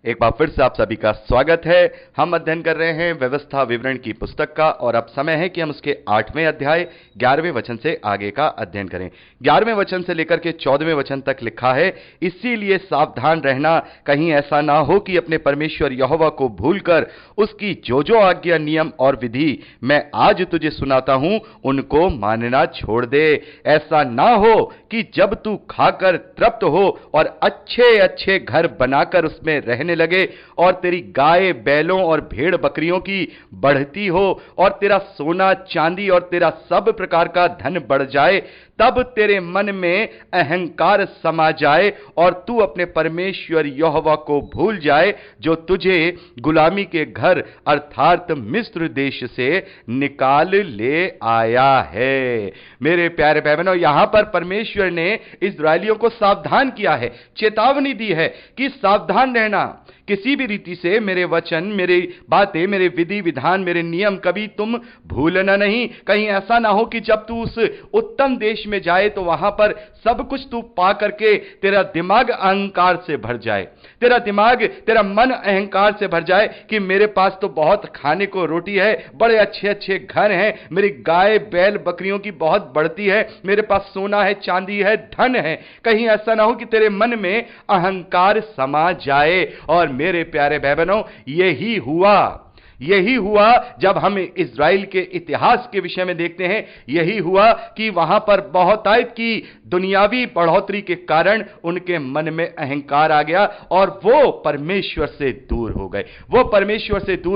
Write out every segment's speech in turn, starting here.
एक बार फिर से आप सभी का स्वागत है। हम अध्ययन कर रहे हैं व्यवस्था विवरण की पुस्तक का और अब समय है कि हम उसके 8वें अध्याय 11वें वचन से आगे का अध्ययन करें। 11वें वचन से लेकर के 14वें वचन तक लिखा है, इसीलिए सावधान रहना, कहीं ऐसा ना हो कि अपने परमेश्वर यहोवा को भूलकर उसकी जो जो आज्ञा, नियम और विधि मैं आज तुझे सुनाता हूं उनको मानना छोड़ दे। ऐसा ना हो कि जब तू खाकर तृप्त हो और अच्छे अच्छे घर बनाकर उसमें रहने लगे और तेरी गाय बैलों और भेड़ बकरियों की बढ़ती हो और तेरा सोना चांदी और तेरा सब प्रकार का धन बढ़ जाए, तब तेरे मन में अहंकार समा जाए और तू अपने परमेश्वर यहोवा को भूल जाए, जो तुझे गुलामी के घर अर्थात मिस्र देश से निकाल ले आया है। मेरे प्यारे भाई बहनों, यहां पर परमेश्वर ने इस्राएलियों को सावधान किया है, चेतावनी दी है कि सावधान रहना, किसी भी रीति से मेरे वचन, मेरी बातें, मेरे विधि विधान, मेरे नियम कभी तुम भूलना नहीं। कहीं ऐसा ना हो कि जब तू उस उत्तम देश में जाए तो वहां पर सब कुछ तू पा करके तेरा दिमाग अहंकार से भर जाए, तेरा मन अहंकार से भर जाए कि मेरे पास तो बहुत खाने को रोटी है, बड़े अच्छे अच्छे घर हैं, मेरी गाय बैल बकरियों की बहुत बढ़ती है, मेरे पास सोना है, चांदी है, धन है। कहीं ऐसा ना हो कि तेरे मन में अहंकार समा जाए। और मेरे प्यारे भाई बहनों, यही हुआ जब हम इज़राइल के इतिहास के विषय में देखते हैं। यही हुआ कि वहां पर बहुतायत की दुनियावी बढ़ोतरी के कारण उनके मन में अहंकार आ गया और वो परमेश्वर से दूर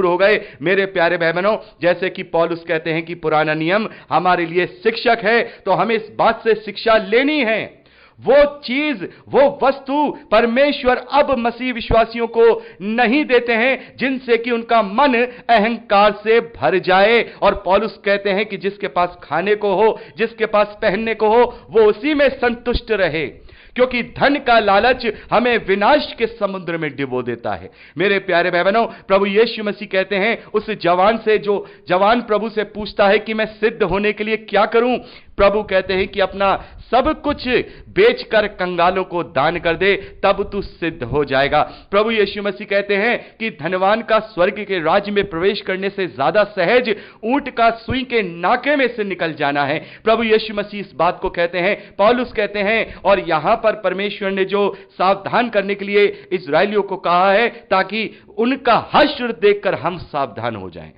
हो गए। मेरे प्यारे भाई बहनों, जैसे कि पौलुस कहते हैं कि पुराना नियम हमारे लिए शिक्षक है, तो हमें इस बात से शिक्षा लेनी है। वो चीज, वो वस्तु परमेश्वर अब मसीह विश्वासियों को नहीं देते हैं जिनसे कि उनका मन अहंकार से भर जाए। और पौलुस कहते हैं कि जिसके पास खाने को हो, जिसके पास पहनने को हो, वो उसी में संतुष्ट रहे, क्योंकि धन का लालच हमें विनाश के समुद्र में डिबो देता है। मेरे प्यारे भाई बहनों, प्रभु यीशु मसीह कहते हैं उस जवान से, जो जवान प्रभु से पूछता है कि मैं सिद्ध होने के लिए क्या करूं, प्रभु कहते हैं कि अपना सब कुछ बेचकर कंगालों को दान कर दे, तब तू सिद्ध हो जाएगा। प्रभु यीशु मसीह कहते हैं कि धनवान का स्वर्ग के राज्य में प्रवेश करने से ज्यादा सहज ऊंट का सुई के नाके में से निकल जाना है। प्रभु यीशु मसीह इस बात को कहते हैं, पौलुस कहते हैं, और यहां पर परमेश्वर ने जो सावधान करने के लिए इस्राएलियों को कहा है, ताकि उनका हश्र देखकर हम सावधान हो जाएं,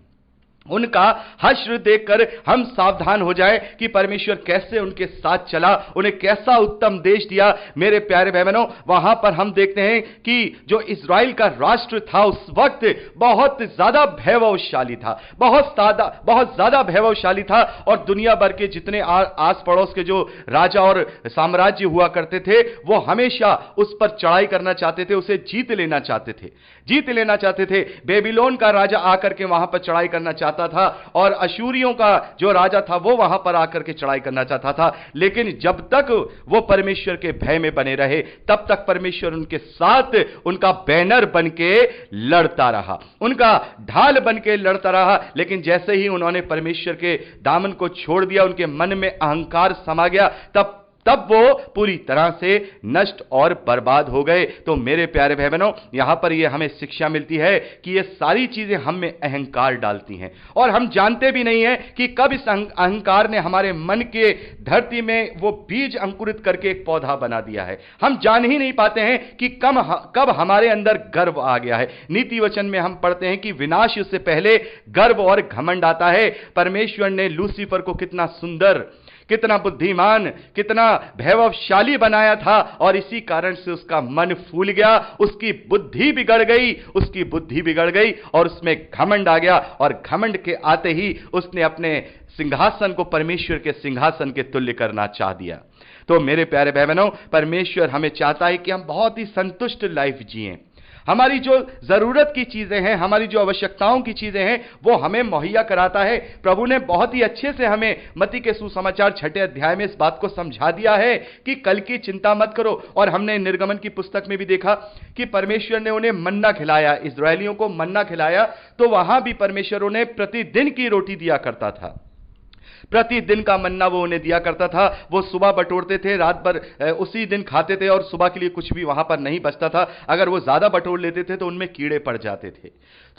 उनका हश्र देखकर हम सावधान हो जाएं कि परमेश्वर कैसे उनके साथ चला, उन्हें कैसा उत्तम देश दिया। मेरे प्यारे भाई बहनों, वहां पर हम देखते हैं कि जो इज़राइल का राष्ट्र था उस वक्त बहुत ज्यादा वैभवशाली था, बहुत ज्यादा वैभवशाली था। और दुनिया भर के जितने आस पड़ोस के जो राजा और साम्राज्य हुआ करते थे, वो हमेशा उस पर चढ़ाई करना चाहते थे, उसे जीत लेना चाहते थे। बेबीलोन का राजा आकर के वहां पर चढ़ाई करना चाहता था और अशूरियों का जो राजा था वो वहां पर आकर के चढ़ाई करना चाहता था। लेकिन जब तक वो परमेश्वर के भय में बने रहे, तब तक परमेश्वर उनके साथ उनका बैनर बन के लड़ता रहा, उनका ढाल बन के लड़ता रहा। लेकिन जैसे ही उन्होंने परमेश्वर के दामन को छोड़ दिया, उनके मन में अहंकार समा गया, तब वो पूरी तरह से नष्ट और बर्बाद हो गए। तो मेरे प्यारे भाई बहनों, यहां पर ये हमें शिक्षा मिलती है कि ये सारी चीजें हम में अहंकार डालती हैं और हम जानते भी नहीं है कि कब इस अहंकार ने हमारे मन के धरती में वो बीज अंकुरित करके एक पौधा बना दिया है। हम जान ही नहीं पाते हैं कि कब हमारे अंदर गर्व आ गया है। नीति वचन में हम पढ़ते हैं कि विनाश से पहले गर्व और घमंड आता है। परमेश्वर ने लूसीफर को कितना सुंदर, कितना बुद्धिमान, कितना वैभवशाली बनाया था और इसी कारण से उसका मन फूल गया, उसकी बुद्धि बिगड़ गई और उसमें घमंड आ गया। और घमंड के आते ही उसने अपने सिंहासन को परमेश्वर के सिंहासन के तुल्य करना चाह दिया। तो मेरे प्यारे भाई बहनों, परमेश्वर हमें चाहता है कि हम बहुत ही संतुष्ट लाइफ जिएं। हमारी जो जरूरत की चीजें हैं, हमारी जो आवश्यकताओं की चीजें हैं, वो हमें मुहैया कराता है। प्रभु ने बहुत ही अच्छे से हमें मत्ती के सुसमाचार 6 अध्याय में इस बात को समझा दिया है कि कल की चिंता मत करो। और हमने निर्गमन की पुस्तक में भी देखा कि परमेश्वर ने उन्हें मन्ना खिलाया, इस्राएलियों को मन्ना खिलाया, तो वहां भी परमेश्वर उन्हें प्रतिदिन की रोटी दिया करता था। प्रतिदिन का मन्ना वो उन्हें दिया करता था। वो सुबह बटोरते थे, रात भर उसी दिन खाते थे और सुबह के लिए कुछ भी वहां पर नहीं बचता था। अगर वो ज्यादा बटोर लेते थे तो उनमें कीड़े पड़ जाते थे।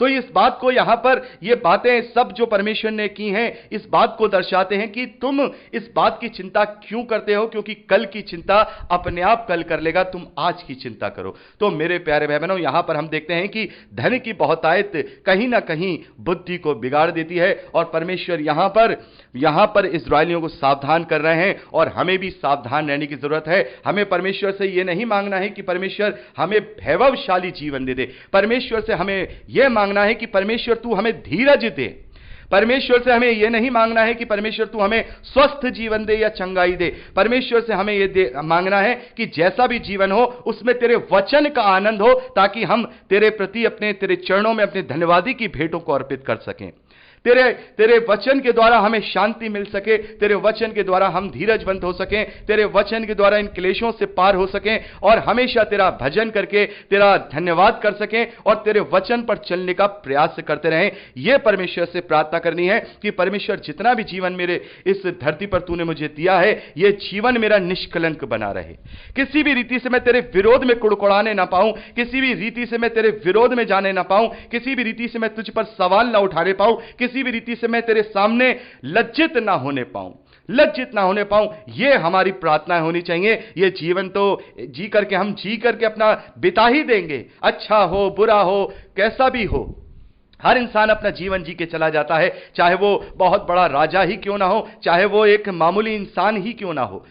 तो इस बात को यहां पर ये बातें सब जो परमेश्वर ने की हैं, इस बात को दर्शाते हैं कि तुम इस बात की चिंता क्यों करते हो, क्योंकि कल की चिंता अपने आप कल कर लेगा, तुम आज की चिंता करो। तो मेरे प्यारे भाई बहनों, यहां पर हम देखते हैं कि धन की बहुतायत कहीं ना कहीं बुद्धि को बिगाड़ देती है और परमेश्वर यहां पर इस्राएलियों को सावधान कर रहे हैं और हमें भी सावधान रहने की जरूरत है। हमें परमेश्वर से यह नहीं मांगना है कि परमेश्वर हमें वैभवशाली जीवन दे दे। परमेश्वर से हमें यह मांगना है कि परमेश्वर तू हमें धीरज दे। परमेश्वर से हमें यह नहीं मांगना है कि परमेश्वर तू हमें स्वस्थ जीवन दे या चंगाई दे। परमेश्वर से हमें यह मांगना है कि जैसा भी जीवन हो उसमें तेरे वचन का आनंद हो, ताकि हम तेरे प्रति तेरे चरणों में अपने धन्यवादी की भेंटों को अर्पित कर सकें। तेरे वचन के द्वारा हमें शांति मिल सके, तेरे वचन के द्वारा हम धीरजवंत हो सकें, तेरे वचन के द्वारा इन क्लेशों से पार हो सकें और हमेशा तेरा भजन करके तेरा धन्यवाद कर सकें और तेरे वचन पर चलने का प्रयास करते रहें। यह परमेश्वर से प्रार्थना करनी है कि परमेश्वर जितना भी जीवन मेरे इस धरती पर तूने मुझे दिया है, यह जीवन मेरा निष्कलंक बना रहे। किसी भी रीति से मैं तेरे विरोध में कुड़कुड़ाने ना पाऊं, किसी भी रीति से मैं तेरे विरोध में जाने ना पाऊं, किसी भी रीति से मैं तुझ पर सवाल ना उठाने पाऊं, किसी भी रीति से मैं तेरे सामने लज्जित ना होने पाऊं। यह हमारी प्रार्थना होनी चाहिए। यह जीवन तो जी करके अपना बिता ही देंगे, अच्छा हो बुरा हो कैसा भी हो। हर इंसान अपना जीवन जी के चला जाता है, चाहे वो बहुत बड़ा राजा ही क्यों ना हो, चाहे वो एक मामूली इंसान ही क्यों ना हो।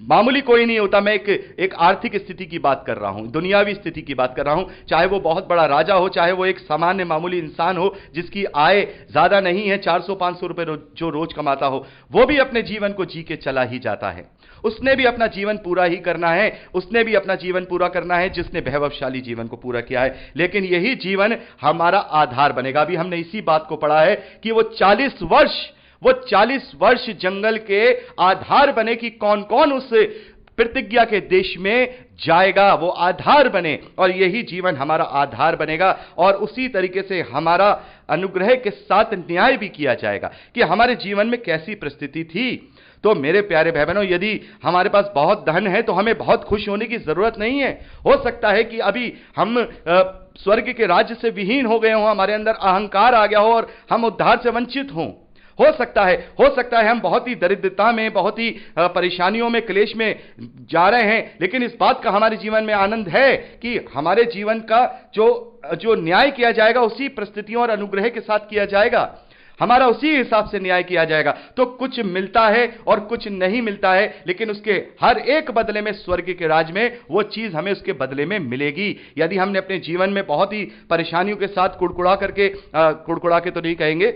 मामूली कोई नहीं होता। मैं एक आर्थिक स्थिति की बात कर रहा हूं, दुनियावी स्थिति की बात कर रहा हूं। चाहे वो बहुत बड़ा राजा हो, चाहे वो एक सामान्य मामूली इंसान हो जिसकी आय ज्यादा नहीं है, 400-500 रुपए जो रोज कमाता हो, वो भी अपने जीवन को जी के चला ही जाता है। उसने भी अपना जीवन पूरा ही करना है, उसने भी अपना जीवन पूरा करना है जिसने वैभवशाली जीवन को पूरा किया है। लेकिन यही जीवन हमारा आधार बनेगा। अभी हमने इसी बात को पढ़ा है कि वो 40 वर्ष जंगल के आधार बने कि कौन कौन उस प्रतिज्ञा के देश में जाएगा, वो आधार बने और यही जीवन हमारा आधार बनेगा। और उसी तरीके से हमारा अनुग्रह के साथ न्याय भी किया जाएगा कि हमारे जीवन में कैसी परिस्थिति थी। तो मेरे प्यारे भाई बहनों, यदि हमारे पास बहुत धन है तो हमें बहुत खुश होने की जरूरत नहीं है। हो सकता है कि अभी हम स्वर्ग के राज्य से विहीन हो गए हों, हमारे अंदर अहंकार आ गया हो और हम उद्धार से वंचित हों। हो सकता है हम बहुत ही दरिद्रता में, बहुत ही परेशानियों में, क्लेश में जा रहे हैं, लेकिन इस बात का हमारे जीवन में आनंद है कि हमारे जीवन का जो न्याय किया जाएगा उसी परिस्थितियों और अनुग्रह के साथ किया जाएगा। हमारा उसी हिसाब से न्याय किया जाएगा। तो कुछ मिलता है और कुछ नहीं मिलता है, लेकिन उसके हर एक बदले में स्वर्ग के राज में वो चीज हमें उसके बदले में मिलेगी। यदि हमने अपने जीवन में बहुत ही परेशानियों के साथ कुड़कुड़ा के तो नहीं कहेंगे,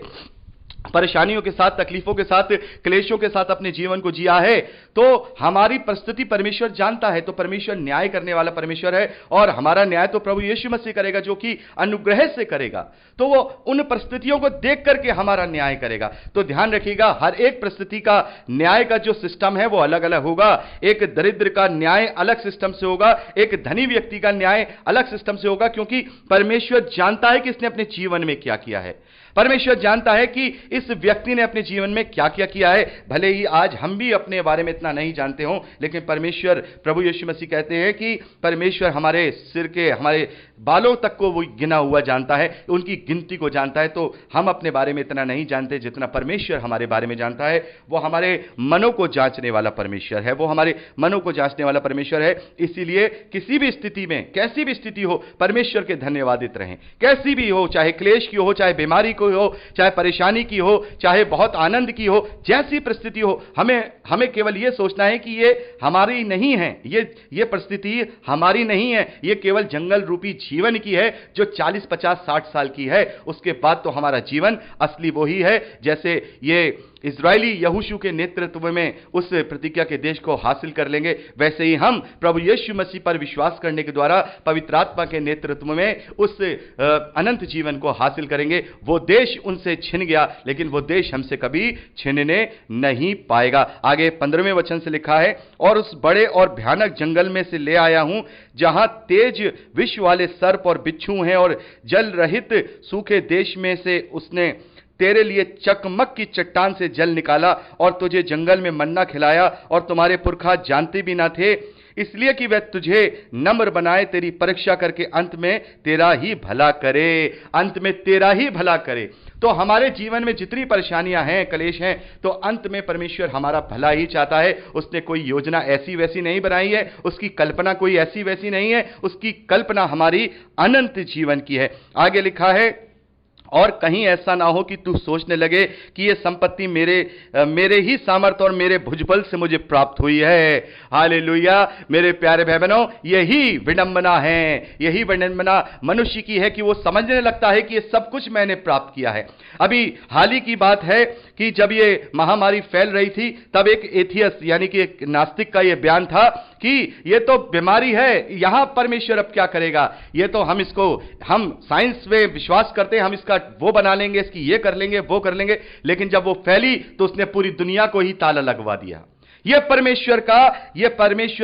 परेशानियों के साथ, तकलीफों के साथ, क्लेशों के साथ अपने जीवन को जिया है, तो हमारी परिस्थिति परमेश्वर जानता है। तो परमेश्वर न्याय करने वाला परमेश्वर है और हमारा न्याय तो प्रभु यीशु मसीह करेगा, जो कि अनुग्रह से करेगा। तो वो उन परिस्थितियों को देख करके हमारा न्याय करेगा। तो ध्यान रखिएगा, हर एक परिस्थिति का न्याय का जो सिस्टम है वो अलग अलग होगा। एक दरिद्र का न्याय अलग सिस्टम से होगा, एक धनी व्यक्ति का न्याय अलग सिस्टम से होगा, क्योंकि परमेश्वर जानता है कि इसने अपने जीवन में क्या किया है। परमेश्वर जानता है कि इस व्यक्ति ने अपने जीवन में क्या क्या किया है। भले ही आज हम भी अपने बारे में इतना नहीं जानते हों, लेकिन परमेश्वर, प्रभु यीशु मसीह कहते हैं कि परमेश्वर हमारे सिर के, हमारे बालों तक को वो गिना हुआ जानता है, उनकी गिनती को जानता है। तो हम अपने बारे में इतना नहीं जानते जितना परमेश्वर हमारे बारे में जानता है। वो हमारे मनों को जांचने वाला परमेश्वर है, वो हमारे मनों को जांचने वाला परमेश्वर है। इसीलिए किसी भी स्थिति में, कैसी भी स्थिति हो, परमेश्वर के धन्यवादित रहें। कैसी भी हो, चाहे क्लेश की हो, चाहे बीमारी को हो, चाहे परेशानी की हो, चाहे बहुत आनंद की हो, जैसी परिस्थिति हो, हमें केवल यह सोचना है कि ये हमारी नहीं है, ये परिस्थिति हमारी नहीं है, ये केवल जंगल रूपी जीवन की है जो 40, 50, 60 साल की है। उसके बाद तो हमारा जीवन असली वही है जैसे ये इजरायली यहोशू के नेतृत्व में उस प्रतिज्ञा के देश को हासिल कर लेंगे, वैसे ही हम प्रभु यीशु मसीह पर विश्वास करने के द्वारा पवित्र आत्मा के नेतृत्व में उस अनंत जीवन को हासिल करेंगे। वो देश उनसे छिन गया, लेकिन वो देश हमसे कभी छिनने नहीं पाएगा। आगे 15वें वचन से लिखा है, और उस बड़े और भयानक जंगल में से ले आया हूं जहां तेज विष वाले सर्प और बिच्छू हैं, और जल रहित सूखे देश में से उसने तेरे लिए चकमक की चट्टान से जल निकाला और तुझे जंगल में मन्ना खिलाया और तुम्हारे पुरखा जानते भी ना थे, इसलिए कि वह तुझे नम्र बनाए, तेरी परीक्षा करके अंत में तेरा ही भला करे, अंत में तेरा ही भला करे। तो हमारे जीवन में जितनी परेशानियां हैं, क्लेश हैं, तो अंत में परमेश्वर हमारा भला ही चाहता है। उसने कोई योजना ऐसी वैसी नहीं बनाई है, उसकी कल्पना कोई ऐसी वैसी नहीं है, उसकी कल्पना हमारी अनंत जीवन की है। आगे लिखा है, और कहीं ऐसा ना हो कि तू सोचने लगे कि ये संपत्ति मेरे ही सामर्थ और मेरे भुजबल से मुझे प्राप्त हुई है। हालेलुया। मेरे प्यारे भाई बहनों, यही विडंबना है, यही विडंबना मनुष्य की है कि वो समझने लगता है कि ये सब कुछ मैंने प्राप्त किया है। अभी हाल ही की बात है कि जब ये महामारी फैल रही थी, तब एक एथियस यानी कि एक नास्तिक का ये बयान था कि ये तो बीमारी है, यहां परमेश्वर अब क्या करेगा, ये तो हम साइंस में विश्वास करते हैं, हम इसका वो बना लेंगे, इसकी ये कर लेंगे, वो कर लेंगे। लेकिन जब वो फैली तो उसने पूरी दुनिया को ही ताला लगवा दिया। ये परमेश्वर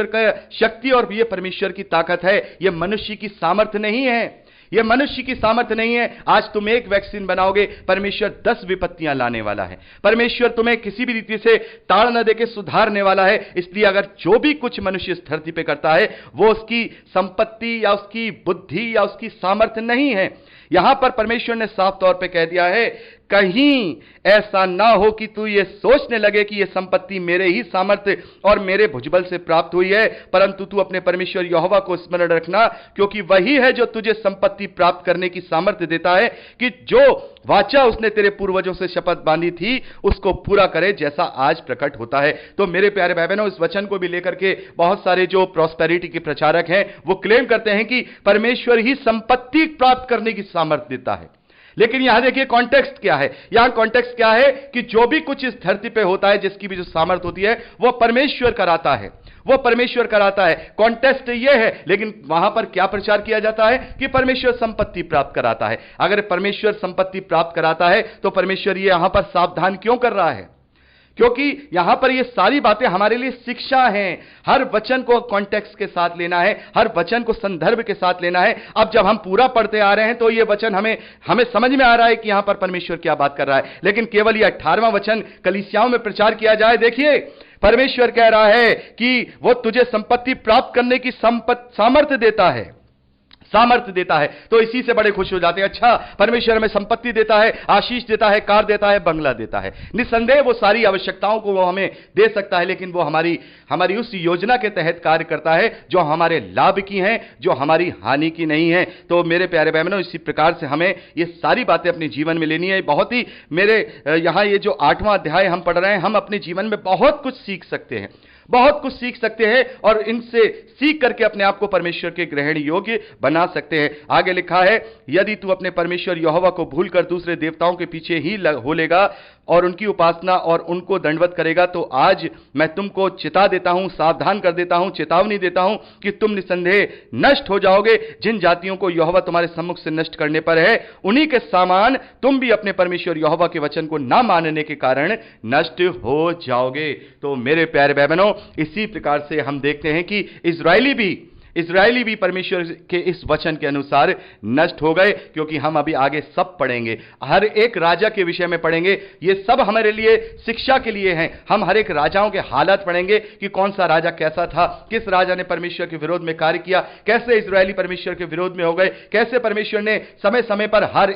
का शक्ति और ये परमेश्वर की ताकत है, ये मनुष्य की सामर्थ्य नहीं है, यह मनुष्य की सामर्थ्य नहीं है। आज तुम एक वैक्सीन बनाओगे, परमेश्वर 10 विपत्तियां लाने वाला है। परमेश्वर तुम्हें किसी भी रीति से ताड़ न देके सुधारने वाला है। इसलिए अगर जो भी कुछ मनुष्य इस धरती पे करता है, वो उसकी संपत्ति या उसकी बुद्धि या उसकी सामर्थ्य नहीं है। यहां पर परमेश्वर ने साफ तौर पे कह दिया है, कहीं ऐसा ना हो कि तू ये सोचने लगे कि ये संपत्ति मेरे ही सामर्थ्य और मेरे भुजबल से प्राप्त हुई है, परंतु तू अपने परमेश्वर यहोवा को स्मरण रखना, क्योंकि वही है जो तुझे संपत्ति प्राप्त करने की सामर्थ्य देता है कि जो वाचा उसने तेरे पूर्वजों से शपथ बांधी थी उसको पूरा करे, जैसा आज प्रकट होता है। तो मेरे प्यारे भाई बहनों, इस वचन को भी लेकर के बहुत सारे जो प्रॉस्पेरिटी के प्रचारक हैं वो क्लेम करते हैं कि परमेश्वर ही संपत्ति प्राप्त करने की सामर्थ्य देता है। लेकिन यहां देखिए कॉन्टेक्स्ट क्या है। यहां कॉन्टेक्स्ट क्या है कि जो भी कुछ इस धरती पे होता है, जिसकी भी जो सामर्थ्य होती है, वो परमेश्वर कराता है, वो परमेश्वर कराता है। कॉन्टेक्स्ट ये है, लेकिन वहां पर क्या प्रचार किया जाता है कि परमेश्वर संपत्ति प्राप्त कराता है। अगर परमेश्वर संपत्ति प्राप्त कराता है तो परमेश्वर ये यहां पर सावधान क्यों कर रहा है? क्योंकि यहां पर ये सारी बातें हमारे लिए शिक्षा हैं। हर वचन को कॉन्टेक्स्ट के साथ लेना है, हर वचन को संदर्भ के साथ लेना है। अब जब हम पूरा पढ़ते आ रहे हैं तो ये वचन हमें समझ में आ रहा है कि यहां पर परमेश्वर क्या बात कर रहा है। लेकिन केवल ये 18वां वचन कलीसियाओं में प्रचार किया जाए। देखिए, परमेश्वर कह रहा है कि वो तुझे संपत्ति प्राप्त करने की सामर्थ्य देता है, सामर्थ्य देता है। तो इसी से बड़े खुश हो जाते हैं। अच्छा, परमेश्वर हमें संपत्ति देता है, आशीष देता है, कार देता है, बंगला देता है। निस्संदेह वो सारी आवश्यकताओं को वो हमें दे सकता है, लेकिन वो हमारी उस योजना के तहत कार्य करता है जो हमारे लाभ की हैं, जो हमारी हानि की नहीं है। तो मेरे प्यारे भाई बहनों, इसी प्रकार से हमें ये सारी बातें अपने जीवन में लेनी है। बहुत ही यहां ये जो 8वां अध्याय हम पढ़ रहे हैं, हम अपने जीवन में बहुत कुछ सीख सकते हैं, बहुत कुछ सीख सकते हैं और इनसे सीख करके अपने आप को परमेश्वर के ग्रहण योग्य बना सकते हैं। आगे लिखा है, यदि तू अपने परमेश्वर यहोवा को भूलकर दूसरे देवताओं के पीछे ही हो लेगा और उनकी उपासना और उनको दंडवत करेगा, तो आज मैं तुमको चिता देता हूं, सावधान कर देता हूं, चेतावनी देता हूं कि तुम निसंदेह नष्ट हो जाओगे। जिन जातियों को यहोवा तुम्हारे सम्मुख से नष्ट करने पर है, उन्हीं के समान तुम भी अपने परमेश्वर यहोवा के वचन को ना मानने के कारण नष्ट हो जाओगे। तो मेरे प्यारे भाई बहनों, इसी प्रकार से हम देखते हैं कि इजरायली भी परमेश्वर के इस वचन के अनुसार नष्ट हो गए, क्योंकि हम अभी आगे सब पढ़ेंगे, हर एक राजा के विषय में पढ़ेंगे। ये सब हमारे लिए शिक्षा के लिए हैं। हम हर एक राजाओं के हालात पढ़ेंगे कि कौन सा राजा कैसा था, किस राजा ने परमेश्वर के विरोध में कार्य किया, कैसे इजरायली परमेश्वर के विरोध में हो गए, कैसे परमेश्वर ने समय समय पर हर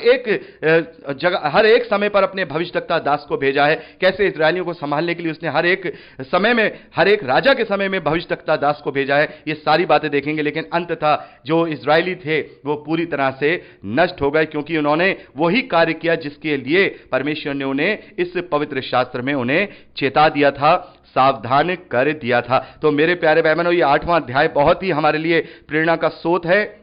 एक समय पर अपने भविष्यवक्ता दास को भेजा है, कैसे इजरायलियों को संभालने के लिए उसने हर एक समय में, हर एक राजा के समय में भविष्यवक्ता दास को भेजा है। ये सारी बातें देखेंगे। लेकिन अंततः जो इजरायली थे वो पूरी तरह से नष्ट हो गए, क्योंकि उन्होंने वही कार्य किया जिसके लिए परमेश्वर ने उन्हें इस पवित्र शास्त्र में उन्हें चेता दिया था, सावधान कर दिया था। तो मेरे प्यारे भाई बहनों, ये 8वां अध्याय बहुत ही हमारे लिए प्रेरणा का स्रोत है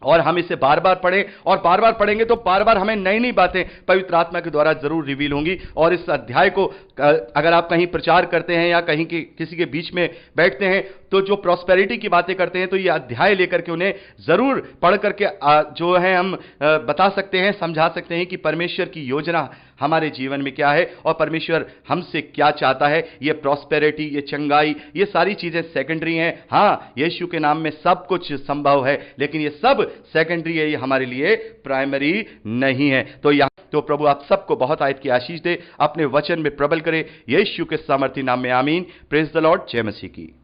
और हम इसे बार बार पढ़ें, और बार बार पढ़ेंगे तो बार बार हमें नई नई बातें पवित्र आत्मा के द्वारा जरूर रिवील होंगी। और इस अध्याय को अगर आप कहीं प्रचार करते हैं या कहीं किसी के बीच में बैठते हैं तो जो प्रॉस्पेरिटी की बातें करते हैं, तो ये अध्याय लेकर के उन्हें जरूर पढ़ करके जो है हम बता सकते हैं, समझा सकते हैं कि परमेश्वर की योजना हमारे जीवन में क्या है और परमेश्वर हमसे क्या चाहता है। ये प्रॉस्पेरिटी, ये चंगाई, ये सारी चीजें सेकेंडरी हैं। हाँ, यीशु के नाम में सब कुछ संभव है, लेकिन ये सब सेकेंडरी है, ये हमारे लिए प्राइमरी नहीं है। तो प्रभु आप सबको बहुत आयत की आशीष दे, अपने वचन में प्रबल करे, यीशु के सामर्थी नाम में आमीन। Praise the Lord. जय मसीह की।